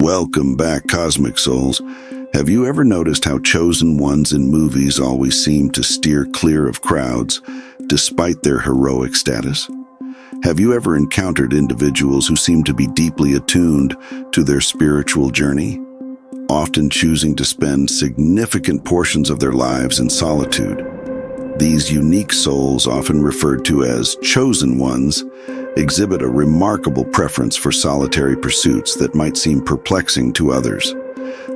Welcome back, Cosmic Souls. Have you ever noticed how chosen ones in movies always seem to steer clear of crowds, despite their heroic status? Have you ever encountered individuals who seem to be deeply attuned to their spiritual journey, often choosing to spend significant portions of their lives in solitude? These unique souls, often referred to as chosen ones, exhibit a remarkable preference for solitary pursuits that might seem perplexing to others.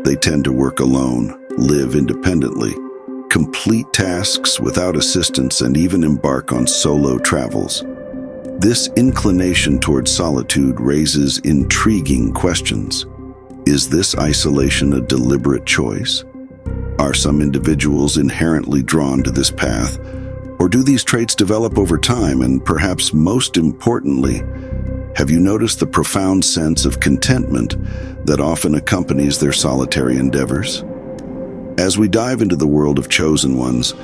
They tend to work alone, live independently, complete tasks without assistance, and even embark on solo travels. This inclination towards solitude raises intriguing questions. Is this isolation a deliberate choice? Are some individuals inherently drawn to this path? Or do these traits develop over time? And perhaps most importantly, have you noticed the profound sense of contentment that often accompanies their solitary endeavors? As we dive into the world of chosen ones,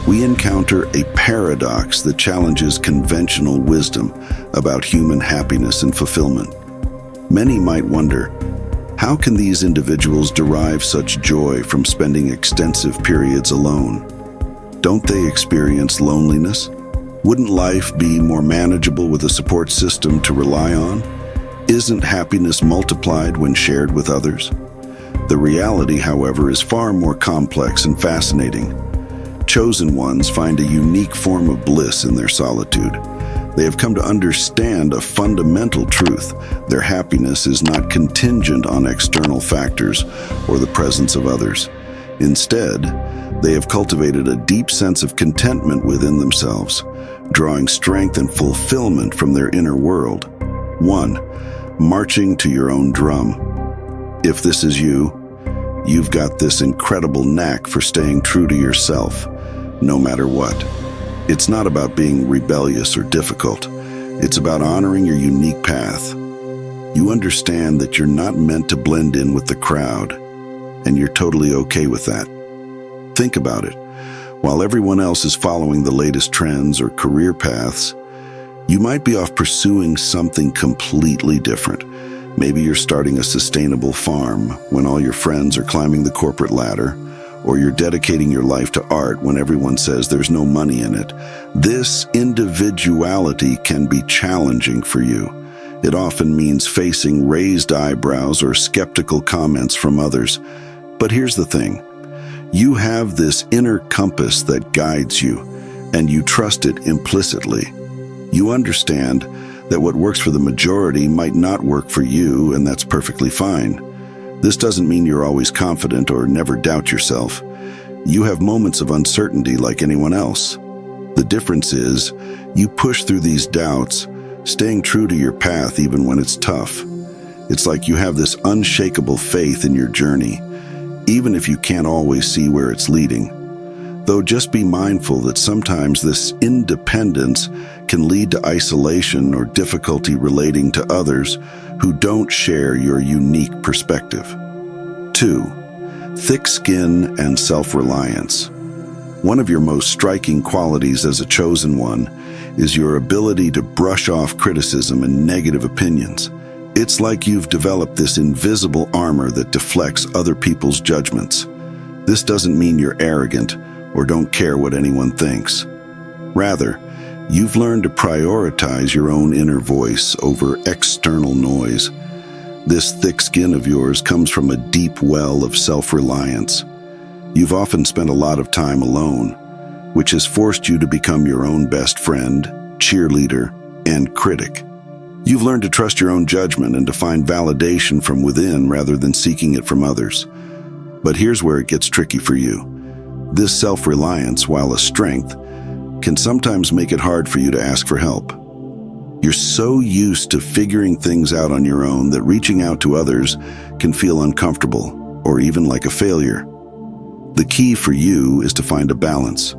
we encounter a paradox that challenges conventional wisdom about human happiness and fulfillment. Many might wonder, how can these individuals derive such joy from spending extensive periods alone? Don't they experience loneliness? Wouldn't life be more manageable with a support system to rely on? Isn't happiness multiplied when shared with others? The reality, however, is far more complex and fascinating. Chosen ones find a unique form of bliss in their solitude. They have come to understand a fundamental truth. Their happiness is not contingent on external factors or the presence of others. Instead, they have cultivated a deep sense of contentment within themselves, drawing strength and fulfillment from their inner world. 1. Marching to your own drum. If this is you, you've got this incredible knack for staying true to yourself, no matter what. It's not about being rebellious or difficult. It's about honoring your unique path. You understand that you're not meant to blend in with the crowd, and you're totally okay with that. Think about it. While everyone else is following the latest trends or career paths, you might be off pursuing something completely different. Maybe you're starting a sustainable farm when all your friends are climbing the corporate ladder, or you're dedicating your life to art when everyone says there's no money in it. This individuality can be challenging for you. It often means facing raised eyebrows or skeptical comments from others. But here's the thing. You have this inner compass that guides you, and you trust it implicitly. You understand that what works for the majority might not work for you, and that's perfectly fine. This doesn't mean you're always confident or never doubt yourself. You have moments of uncertainty like anyone else. The difference is, you push through these doubts, staying true to your path even when it's tough. It's like you have this unshakable faith in your journey, even if you can't always see where it's leading. Though just be mindful that sometimes this independence can lead to isolation or difficulty relating to others who don't share your unique perspective. 2. Thick skin and self-reliance. One of your most striking qualities as a chosen one is your ability to brush off criticism and negative opinions. It's like you've developed this invisible armor that deflects other people's judgments. This doesn't mean you're arrogant or don't care what anyone thinks. Rather, you've learned to prioritize your own inner voice over external noise. This thick skin of yours comes from a deep well of self-reliance. You've often spent a lot of time alone, which has forced you to become your own best friend, cheerleader, and critic. You've learned to trust your own judgment and to find validation from within rather than seeking it from others. But here's where it gets tricky for you. This self-reliance, while a strength, can sometimes make it hard for you to ask for help. You're so used to figuring things out on your own that reaching out to others can feel uncomfortable or even like a failure. The key for you is to find a balance.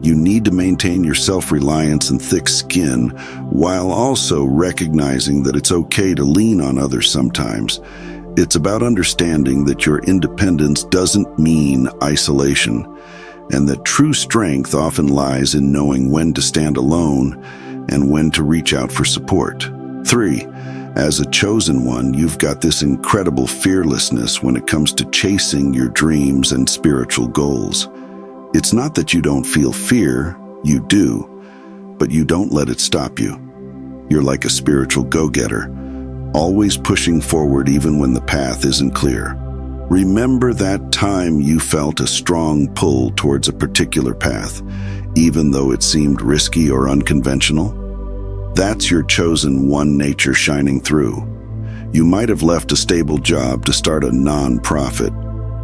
You need to maintain your self-reliance and thick skin while also recognizing that it's okay to lean on others sometimes. It's about understanding that your independence doesn't mean isolation, and that true strength often lies in knowing when to stand alone and when to reach out for support. 3. As a chosen one, you've got this incredible fearlessness when it comes to chasing your dreams and spiritual goals. It's not that you don't feel fear, you do, but you don't let it stop you. You're like a spiritual go-getter, always pushing forward even when the path isn't clear. Remember that time you felt a strong pull towards a particular path, even though it seemed risky or unconventional? That's your chosen one nature shining through. You might have left a stable job to start a non-profit,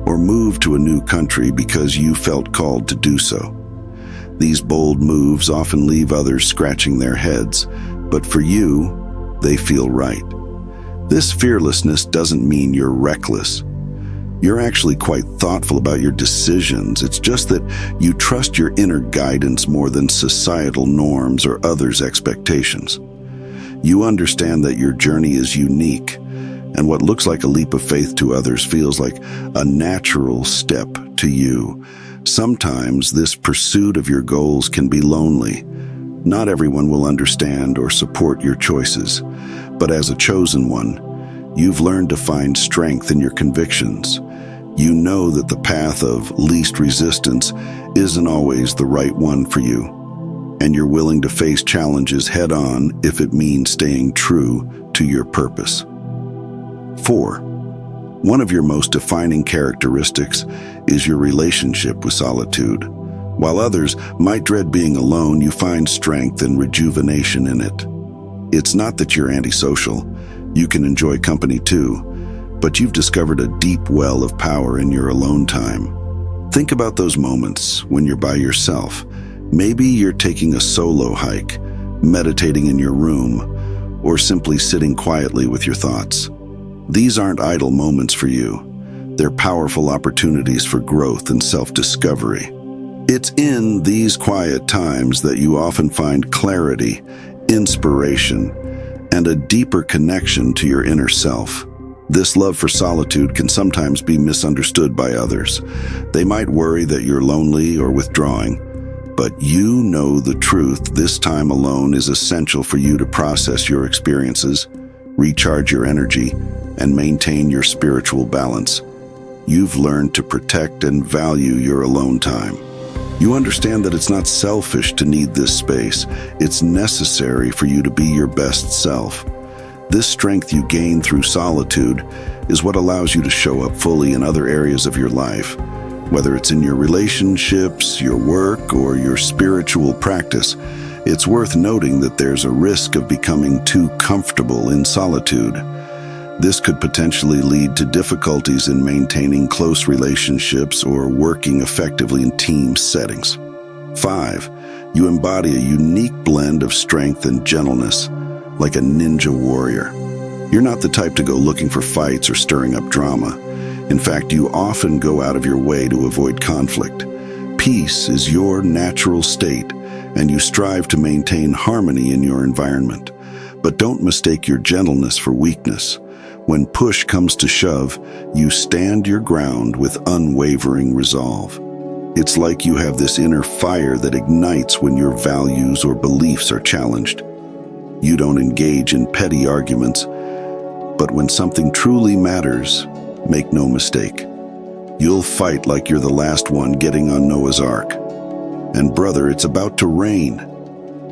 or move to a new country because you felt called to do so. These bold moves often leave others scratching their heads, but for you, they feel right. This fearlessness doesn't mean you're reckless. You're actually quite thoughtful about your decisions. It's just that you trust your inner guidance more than societal norms or others' expectations. You understand that your journey is unique, and what looks like a leap of faith to others feels like a natural step to you. Sometimes this pursuit of your goals can be lonely. Not everyone will understand or support your choices, but as a chosen one, you've learned to find strength in your convictions. You know that the path of least resistance isn't always the right one for you, and you're willing to face challenges head-on if it means staying true to your purpose. 4. One of your most defining characteristics is your relationship with solitude. While others might dread being alone, you find strength and rejuvenation in it. It's not that you're antisocial. You can enjoy company too, but you've discovered a deep well of power in your alone time. Think about those moments when you're by yourself. Maybe you're taking a solo hike, meditating in your room, or simply sitting quietly with your thoughts. These aren't idle moments for you. They're powerful opportunities for growth and self-discovery. It's in these quiet times that you often find clarity, inspiration, and a deeper connection to your inner self. This love for solitude can sometimes be misunderstood by others. They might worry that you're lonely or withdrawing, but you know the truth. This time alone is essential for you to process your experiences, recharge your energy, and maintain your spiritual balance. You've learned to protect and value your alone time. You understand that it's not selfish to need this space. It's necessary for you to be your best self. This strength you gain through solitude is what allows you to show up fully in other areas of your life. Whether it's in your relationships, your work, or your spiritual practice, it's worth noting that there's a risk of becoming too comfortable in solitude. This could potentially lead to difficulties in maintaining close relationships or working effectively in team settings. 5. You embody a unique blend of strength and gentleness, like a ninja warrior. You're not the type to go looking for fights or stirring up drama. In fact, you often go out of your way to avoid conflict. Peace is your natural state, and you strive to maintain harmony in your environment. But don't mistake your gentleness for weakness. When push comes to shove, you stand your ground with unwavering resolve. It's like you have this inner fire that ignites when your values or beliefs are challenged. You don't engage in petty arguments, but when something truly matters, make no mistake, you'll fight like you're the last one getting on Noah's Ark. And brother, it's about to rain.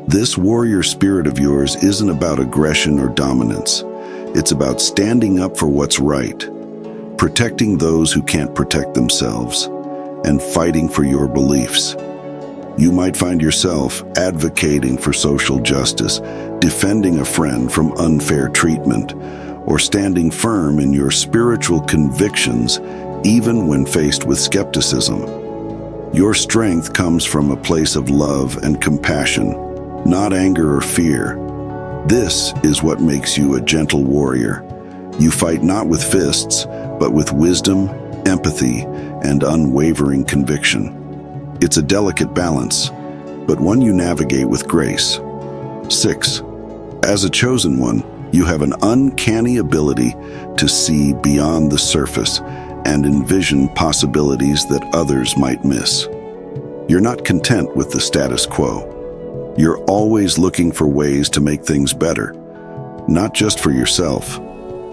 This warrior spirit of yours isn't about aggression or dominance. It's about standing up for what's right, protecting those who can't protect themselves, and fighting for your beliefs. You might find yourself advocating for social justice, defending a friend from unfair treatment, or standing firm in your spiritual convictions even when faced with skepticism. Your strength comes from a place of love and compassion, not anger or fear. This is what makes you a gentle warrior. You fight not with fists, but with wisdom, empathy, and unwavering conviction. It's a delicate balance, but one you navigate with grace. 6. As a chosen one, you have an uncanny ability to see beyond the surface and envision possibilities that others might miss. You're not content with the status quo. You're always looking for ways to make things better. not just for yourself,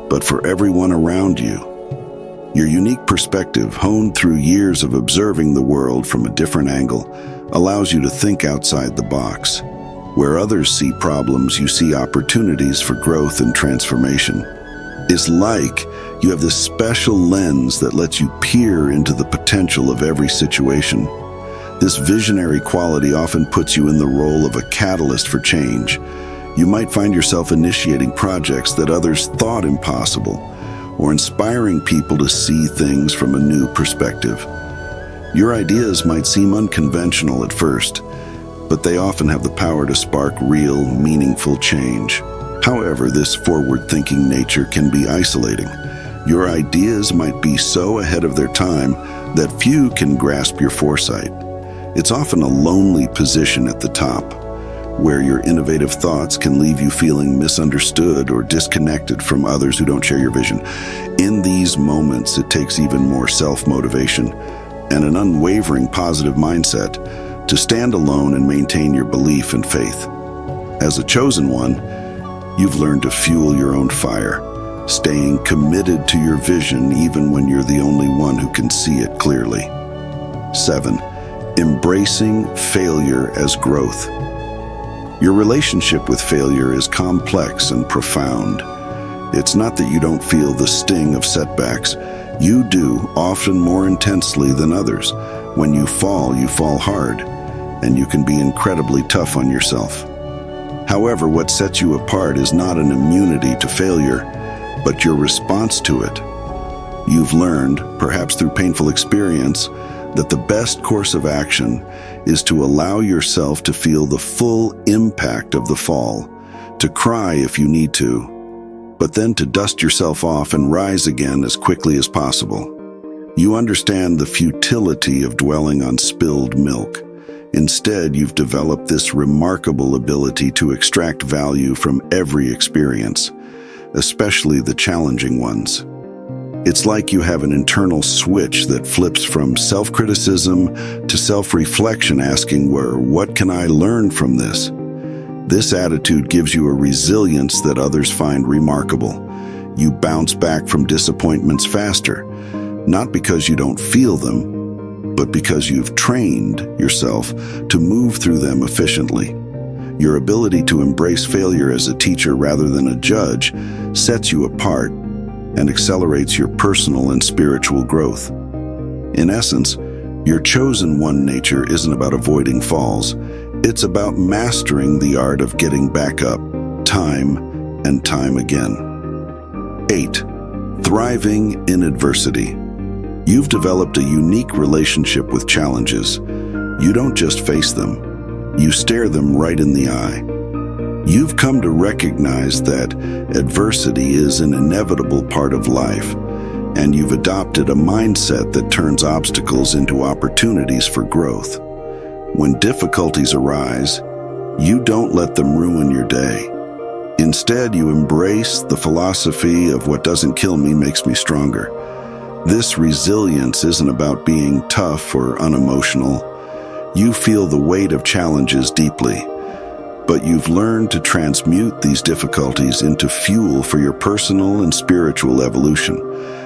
but for everyone around you. Your unique perspective, honed through years of observing the world from a different angle, allows you to think outside the box. Where others see problems, you see opportunities for growth and transformation. It's like you have this special lens that lets you peer into the potential of every situation. This visionary quality often puts you in the role of a catalyst for change. You might find yourself initiating projects that others thought impossible, or inspiring people to see things from a new perspective. Your ideas might seem unconventional at first, but they often have the power to spark real, meaningful change. However, this forward-thinking nature can be isolating. Your ideas might be so ahead of their time that few can grasp your foresight. It's often a lonely position at the top, where your innovative thoughts can leave you feeling misunderstood or disconnected from others who don't share your vision. In these moments, it takes even more self-motivation and an unwavering positive mindset to stand alone and maintain your belief and faith. As a chosen one, you've learned to fuel your own fire, staying committed to your vision even when you're the only one who can see it clearly. 7. Embracing failure as growth. Your relationship with failure is complex and profound. It's not that you don't feel the sting of setbacks. You do, often more intensely than others. When you fall hard, and you can be incredibly tough on yourself. However, what sets you apart is not an immunity to failure, but your response to it. You've learned, perhaps through painful experience, that the best course of action is to allow yourself to feel the full impact of the fall, to cry if you need to, but then to dust yourself off and rise again as quickly as possible. You understand the futility of dwelling on spilled milk. Instead, you've developed this remarkable ability to extract value from every experience, especially the challenging ones. It's like you have an internal switch that flips from self-criticism to self-reflection, asking, what can I learn from this? This attitude gives you a resilience that others find remarkable. You bounce back from disappointments faster, not because you don't feel them, but because you've trained yourself to move through them efficiently. Your ability to embrace failure as a teacher rather than a judge sets you apart and accelerates your personal and spiritual growth. In essence, your chosen one nature isn't about avoiding falls. It's about mastering the art of getting back up, time and time again. 8. Thriving in adversity. You've developed a unique relationship with challenges. You don't just face them, you stare them right in the eye. You've come to recognize that adversity is an inevitable part of life, and you've adopted a mindset that turns obstacles into opportunities for growth. When difficulties arise, you don't let them ruin your day. Instead, you embrace the philosophy of what doesn't kill me makes me stronger. This resilience isn't about being tough or unemotional. You feel the weight of challenges deeply, but you've learned to transmute these difficulties into fuel for your personal and spiritual evolution.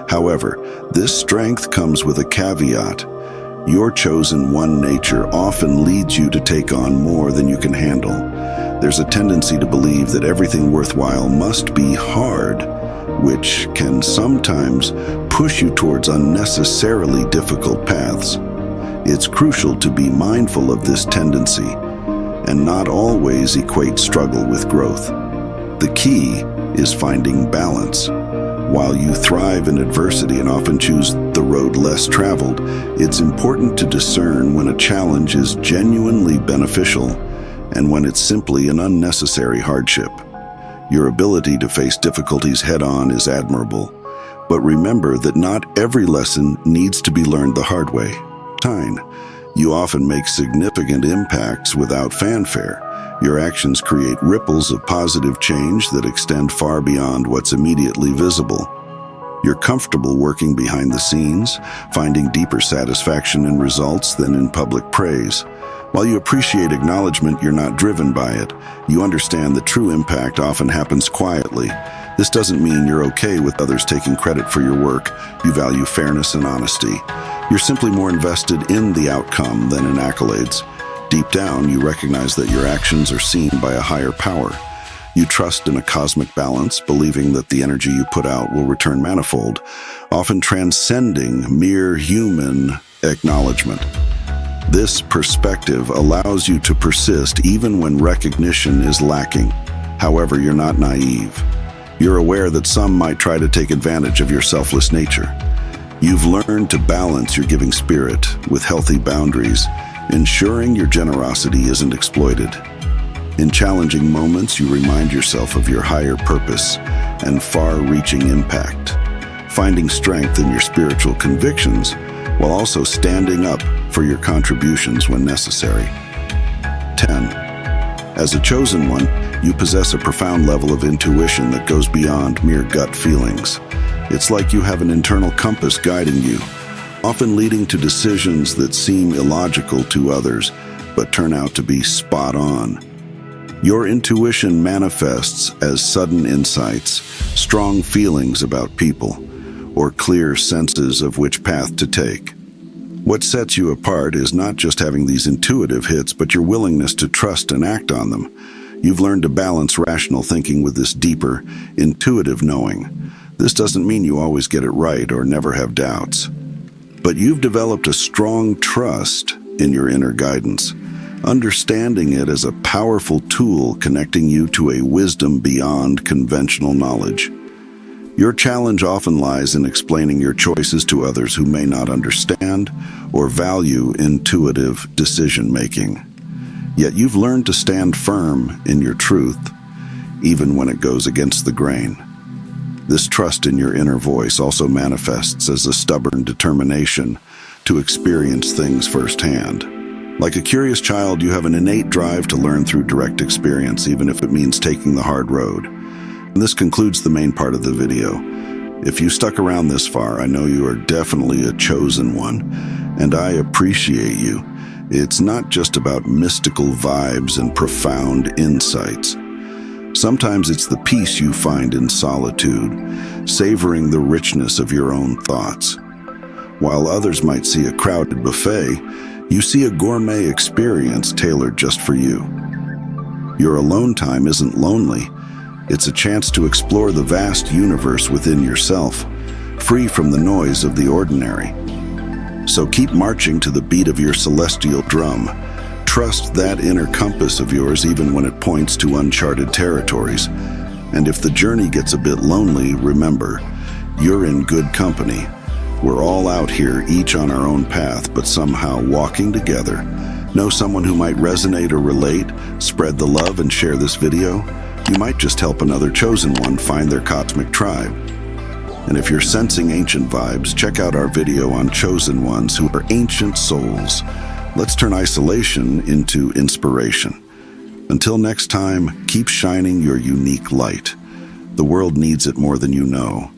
However, this strength comes with a caveat. Your chosen one nature often leads you to take on more than you can handle. There's a tendency to believe that everything worthwhile must be hard, which can sometimes push you towards unnecessarily difficult paths. It's crucial to be mindful of this tendency and not always equate struggle with growth. The key is finding balance. While you thrive in adversity and often choose the road less traveled, it's important to discern when a challenge is genuinely beneficial and when it's simply an unnecessary hardship. Your ability to face difficulties head-on is admirable, but remember that not every lesson needs to be learned the hard way. You often make significant impacts without fanfare. Your actions create ripples of positive change that extend far beyond what's immediately visible. You're comfortable working behind the scenes, finding deeper satisfaction in results than in public praise. While you appreciate acknowledgement, you're not driven by it. You understand that true impact often happens quietly. This doesn't mean you're okay with others taking credit for your work. You value fairness and honesty. You're simply more invested in the outcome than in accolades. Deep down, you recognize that your actions are seen by a higher power. You trust in a cosmic balance, believing that the energy you put out will return manifold, often transcending mere human acknowledgement. This perspective allows you to persist even when recognition is lacking. However, you're not naive. You're aware that some might try to take advantage of your selfless nature. You've learned to balance your giving spirit with healthy boundaries, ensuring your generosity isn't exploited. In challenging moments, you remind yourself of your higher purpose and far-reaching impact, finding strength in your spiritual convictions while also standing up for your contributions when necessary. 10. As a chosen one, you possess a profound level of intuition that goes beyond mere gut feelings. It's like you have an internal compass guiding you, often leading to decisions that seem illogical to others, but turn out to be spot on. Your intuition manifests as sudden insights, strong feelings about people, or clear senses of which path to take. What sets you apart is not just having these intuitive hits, but your willingness to trust and act on them. You've learned to balance rational thinking with this deeper, intuitive knowing. This doesn't mean you always get it right or never have doubts. But you've developed a strong trust in your inner guidance, understanding it as a powerful tool connecting you to a wisdom beyond conventional knowledge. Your challenge often lies in explaining your choices to others who may not understand or value intuitive decision-making. Yet you've learned to stand firm in your truth, even when it goes against the grain. This trust in your inner voice also manifests as a stubborn determination to experience things firsthand. Like a curious child, you have an innate drive to learn through direct experience, even if it means taking the hard road. And this concludes the main part of the video. If you stuck around this far, I know you are definitely a chosen one, and I appreciate you. It's not just about mystical vibes and profound insights. Sometimes it's the peace you find in solitude, savoring the richness of your own thoughts. While others might see a crowded buffet, you see a gourmet experience tailored just for you. Your alone time isn't lonely. It's a chance to explore the vast universe within yourself, free from the noise of the ordinary. So keep marching to the beat of your celestial drum. Trust that inner compass of yours even when it points to uncharted territories. And if the journey gets a bit lonely, remember, you're in good company. We're all out here, each on our own path, but somehow walking together. Know someone who might resonate or relate? Spread the love and share this video. You might just help another chosen one find their cosmic tribe. And if you're sensing ancient vibes, check out our video on chosen ones who are ancient souls. Let's turn isolation into inspiration. Until next time, keep shining your unique light. The world needs it more than you know.